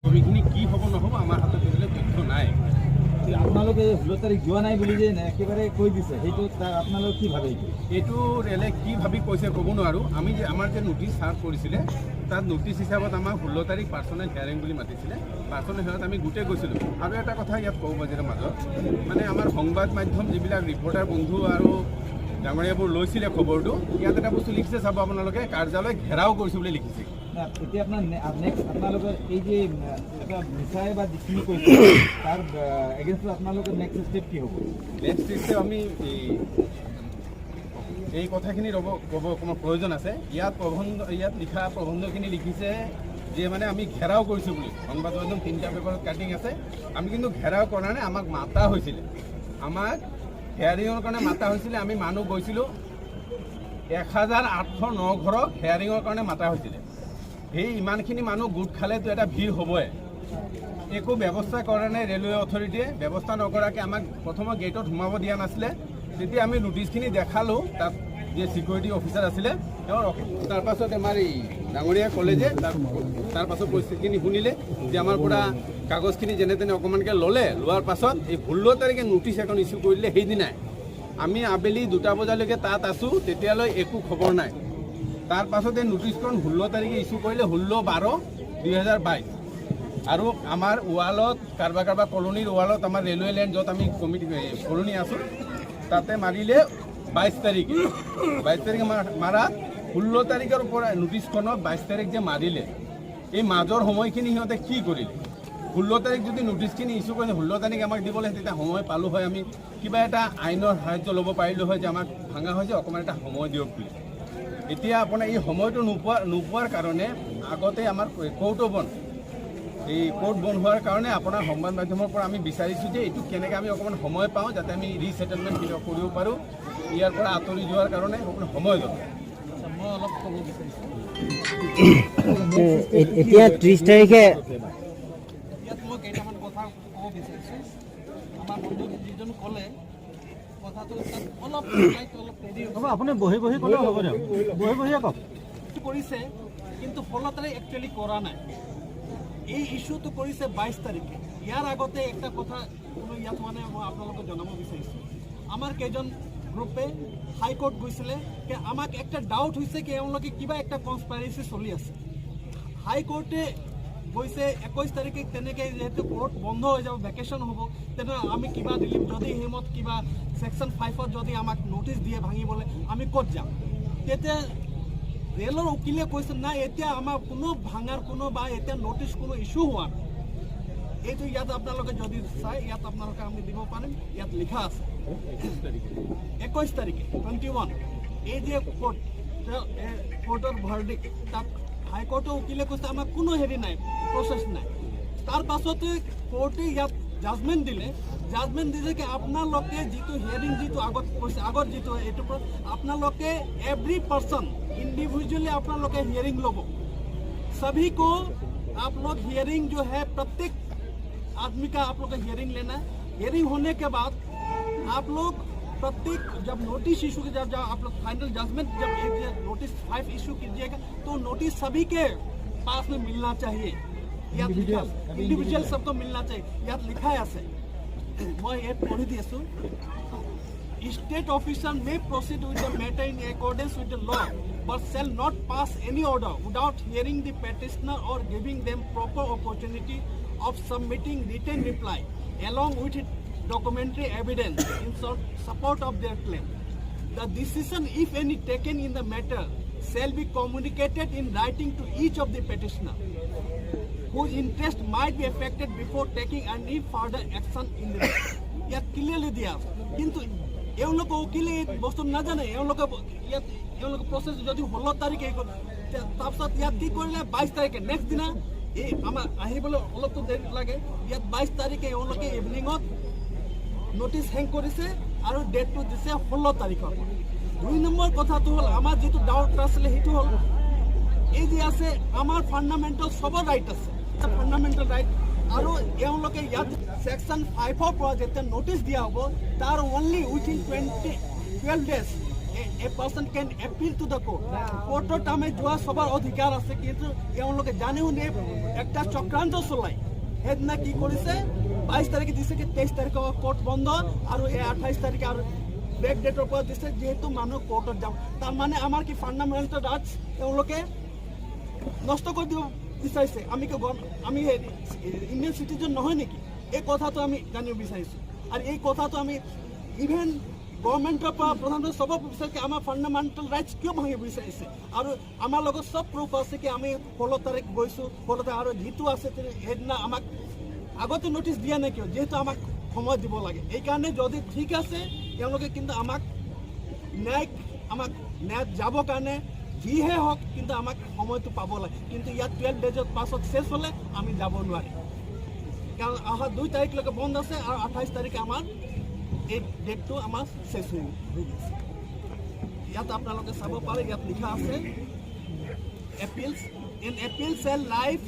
ছবিখিনি কি হ'ব নহ'ব আমাৰ হাতত এতিয়ালৈ তথ্য নাই। আপোনালোকে 16 তাৰিখ যোৱা নাই বুলি যে একেবাৰে কৈ দিছে, সেইটো আপোনালোকে কি ভাবে? এইটো ৰেলে কি ভাবি কৈছে ক'ব নোৱাৰোঁ। আমি যে আমাৰ যে নোটিছ চাৰ্ভ কৰিছিলে তাত নোটিছ হিচাপত আমাক 16 তাৰিখ পাৰ্চনেল হিয়াৰিং বুলি মাতিছিলে। পাৰ্চনেল হিয়াৰিঙত আমি গোটেই গৈছিলোঁ। আৰু এটা কথা ইয়াত ক'ব বাজিৰ মাজত মানে আমাৰ সংবাদ মাধ্যম যিবিলাক ৰিপৰ্টাৰ বন্ধু আৰু ডাঙৰীয়াবোৰ লৈছিলে খবৰটো, ইয়াত এটা বস্তু লিখিছে চাব আপোনালোকে, কাৰ্যালয় ঘেৰাও কৰিছোঁ বুলি লিখিছে। এতিয়া আপোনালোকে এই যে এটা মিছাই বা যিখিনি কৈছে তাৰ এগেইনষ্টত আপোনালোকৰ নেক্সট ষ্টেপ কি হ'ব? নেক্সট ষ্টেপ আমি এই কথাখিনি ক'ব অকণমান প্ৰয়োজন আছে। ইয়াত লিখা প্ৰবন্ধখিনি লিখিছে যে মানে আমি ঘেৰাও কৰিছোঁ বুলি। সংবাদ মাধ্যম 3টা পেপাৰত কাটিং আছে। আমি কিন্তু ঘেৰাও কৰা নাই, আমাক মাতা হৈছিলে। আমাক হেয়াৰিঙৰ কাৰণে মাতা হৈছিলে। আমি মানুহ গৈছিলোঁ 1809 ঘৰক হেয়াৰিঙৰ কাৰণে মাতা হৈছিলে। সেই ইমানখিনি মানুহ গোট খালেতো এটা ভিৰ হ'বই। একো ব্যৱস্থা কৰা নাই ৰেলৱে অথৰিটিয়ে। ব্যৱস্থা নকৰাকৈ আমাক প্ৰথমে গেটত সোমাব দিয়া নাছিলে। তেতিয়া আমি নোটিছখিনি দেখালোঁ, তাত যে ছিকিউৰিটি অফিচাৰ আছিলে তেওঁৰ। তাৰপাছত আমাৰ এই ডাঙৰীয়াই ক'লে যে তাৰপাছত পৰিস্থিতিখিনি শুনিলে যে আমাৰ পৰা কাগজখিনি যেনে তেনে অকণমানকৈ ল'লে। লোৱাৰ পাছত এই 16 তাৰিখে নোটিছ এখন ইছ্যু কৰিলে। সেইদিনাই আমি আবেলি 2টা বজালৈকে তাত আছোঁ, তেতিয়ালৈ একো খবৰ নাই। তাৰ পাছতে নোটিছখন 16 তাৰিখে ইছ্যু কৰিলে, 16/12/2022। আৰু আমাৰ ৱালত কাৰোবাৰ কলনীৰ ৱালত আমাৰ ৰেলৱে লেণ্ড য'ত আমি কলনী আছোঁ তাতে মাৰিলে 22 তাৰিখে। 22 তাৰিখে মাৰাত 16 তাৰিখৰ পৰা নোটিছখনত 22 তাৰিখ যে মাৰিলে, এই মাজৰ সময়খিনি সিহঁতে কি কৰিলে? 16 তাৰিখ যদি নোটিছখিনি ইছ্যু কৰিলে 16 তাৰিখ আমাক দিবলৈ, তেতিয়া সময় পালোঁ হয়, আমি কিবা এটা আইনৰ সাহায্য ল'ব পাৰিলোঁ হয় যে আমাক ভাঙা হৈছে, অকণমান এটা সময় দিয়ক বুলি। এতিয়া আপোনাৰ এই সময়টো নোপোৱাৰ কাৰণে আগতে আমাৰ কোৰ্টো বন্ধ, এই কোৰ্ট বন্ধ হোৱাৰ কাৰণে আপোনাৰ সংবাদ মাধ্যমৰ পৰা আমি বিচাৰিছোঁ যে এইটো কেনেকৈ আমি অকণমান সময় পাওঁ যাতে আমি ৰিছেটেলমেণ্ট কৰিব পাৰোঁ। ইয়াৰ পৰা আঁতৰি যোৱাৰ কাৰণে অকণমান সময় দৰকাৰ। মই অলপ ক'ব বিচাৰিছোঁ, এতিয়া 30 তাৰিখে ইয়াত মই কেইটামান কথা ক'ব বিচাৰিছোঁ। আমাৰ বন্ধু যিজন ক'লে কথাটো তাত অলপ দেৰি হ'ব। আপুনি বহি ক'লেও হ'ব দিয়ক, বহিয়ে কওক। কৰিছে কিন্তু 16 তাৰিখ একচুৱেলি কৰা নাই। এই ইস্যুটো কৰিছে 22 তাৰিখে। ইয়াৰ আগতে একটা কথা ইয়াত মানে মই আপোনালোকক জনাব বিচাৰিছোঁ। আমাৰ কেইজন গ্ৰুপে হাইকোৰ্ট গৈছিলে, আমাক একটা ডাউট হৈছে কি এওঁলোকে কিবা একটা কনস্পাইৰেচি চলি আছে। হাইকোৰ্টে গৈছে 21 তাৰিখে, তেনেকৈ যিহেতু কোৰ্ট বন্ধ হৈ যাব, ভেকেশ্যন হ'ব, তেনেহ'লে আমি কিবা ৰিলিফ যদি হিমত কিবা ছেকশ্যন 5ত যদি আমাক নটিছ দিয়ে ভাঙিবলৈ, আমি ক'ত যাম? তেতিয়া ৰেলৰ উকিলে কৈছে নাই, এতিয়া আমাৰ কোনো ভাঙাৰ বা এতিয়া নটিছ কোনো ইছ্যু হোৱা নাই। এইটো ইয়াত আপোনালোকে যদি চাই, ইয়াত আপোনালোকে আমি দিব পাৰিম, ইয়াত লিখা আছে 21 তাৰিখে 21 এই যে কোৰ্টৰ ভাৰ্ডিক্ট, তাত হাইকোৰ্টৰ উকিলে কৈছে আমাৰ কোনো হেৰি নাই, প্ৰচেছ নাই। তাৰ পাছতে কোৰ্টে ইয়াত জাজমেণ্ট দিলে কি আপোনালোকে যিটো হিয়াৰিং যিটো আগত কৈছে, আগত যিটো এইটো আপোনালোকে এভৰি পাৰ্চন इंडिविजुअली आप लोग हियरिंग लोगों सभी को आप लोग हियरिंग जो है प्रत्येक आदमी का आप लोग का हियरिंग लेना है। हियरिंग होने के बाद आप लोग प्रत्येक जब नोटिस इशू की जब आप लोग फाइनल जजमेंट जब नोटिस 5 इशू कीजिएगा तो नोटिस सभी के पास में मिलना चाहिए, इंडिविजुअल सबको मिलना चाहिए। यहाँ लिखा है ऐसे, मैं ये पढ़ी दी सु State official may proceed with the matter in accordance with the law, but shall not pass any order without hearing the petitioner or giving them proper opportunity of submitting written reply along with documentary evidence in support of their claim. The decision, if any, taken in the matter shall be communicated in writing to each of the petitioner, whose interest might be affected before taking any further action in the matter. Yet clearly there, কিন্তু এওঁলোকে উকিলে বস্তু নাজানে। এওঁলোকে process যদি 16 তাৰিখে তাৰপিছত ইয়াত কি কৰিলে 22 তাৰিখে নেক্সট দিনা এই আমাৰ আহিবলৈ অলপতো দেৰি লাগে। ইয়াত 22 তাৰিখে এওঁলোকে ইভিনিঙত নটিছ হেং কৰিছে আৰু ডেটটো দিছে 16 তাৰিখৰ। 2 নম্বৰ কথাটো হ'ল আমাৰ যিটো ডাউট আছিলে সেইটো হ'ল এই যে আছে আমাৰ ফাণ্ডামেণ্টেল সবৰ ৰাইট আছে, ফাণ্ডামেণ্টেল ৰাইট। আৰু এওঁলোকে ইয়াত ছেকশ্যন 5ৰ পৰা যেতিয়া নটিছ দিয়া হ'ব তাৰ only within 12 days a person can appeal to the court. কোর্টত আমি যোৱা সবাৰ অধিকাৰ আছে, কিন্তু এওঁলোকে জানেও নে একটা চক্ৰান্ত চলাই। সেইদিনা কি কৰিছে 22 তাৰিখে দিছে কি 23 তাৰিখে কোৰ্ট বন্ধ আৰু 28 তাৰিখে আৰু বেক ডেটৰ পৰা দিছে, যেহেতু মানুহ কোৰ্টত যাম। তাৰ মানে আমাৰ কি ফান্ডামেন্টাল ৰাইটস এওঁলোকে নষ্ট কৰি দিব বিচাৰিছে। আমি ইন্ডিয়ান সিটিজেন নহয় নেকি? এই কথাটো আমি জানিব বিচাৰিছোঁ। আৰু এই কথাটো আমি ইভেন গভৰ্ণমেণ্টৰ পৰা প্ৰধানমন্ত্ৰী চব বিচাৰিছে আমাৰ ফাণ্ডামেণ্টেল ৰাইটছ কিয় ভাঙিব বিচাৰিছে। আৰু আমাৰ লগত চব প্ৰুফ আছে কি আমি 16 তাৰিখ গৈছোঁ, 16 তাৰিখ আৰু যিটো আছে সেইদিনা আমাক আগতে নটিচ দিয়া নাই কিয়, যিহেতু আমাক সময় দিব লাগে। এইকাৰণে যদি ঠিক আছে তেওঁলোকে কিন্তু আমাক ন্যায় যাবৰ কাৰণে যিহে হওক কিন্তু আমাক সময়টো পাব লাগে। কিন্তু ইয়াত 12 ডেজৰ পাছত শেষ হ'লে আমি যাব নোৱাৰিম, কাৰণ অহা 2 তাৰিখলৈকে বন্ধ আছে আৰু 28 তাৰিখে আমাৰ এই ডেটটো আমাৰ শেষ হৈ গৈছে। ইয়াত আপোনালোকে চাব পাৰে, ইয়াত লিখা আছে appeals shall live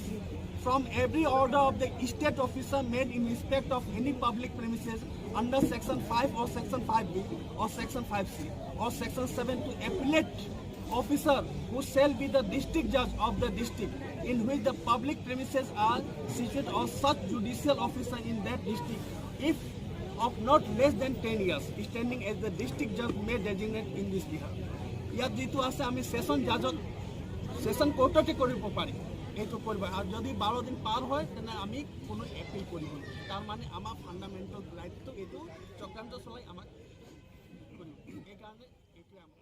from every order of the state officer made in respect of any public premises under section 5 or section 5b or section 5c or section 7 to appellate officer who shall be the district judge of the district in which the public premises are situated or such judicial officer in that district if of not less than 10 years standing as the district judge may designate in this behalf. ইয়াত যিটো আছে আমি session জাজক session কোর্টতে কৰিব পাৰিম, এইটো কৰিব। আৰু যদি 12 দিন পাৰ হয় তেনে আমি কোনো এপিল কৰিব। তাৰ মানে আমাৰ ফাণ্ডামেণ্টেল ৰাইটটো এইটো চক্ৰান্ত চলাই আমাক কৰিব। এইকাৰণে এইটোৱে আমাৰ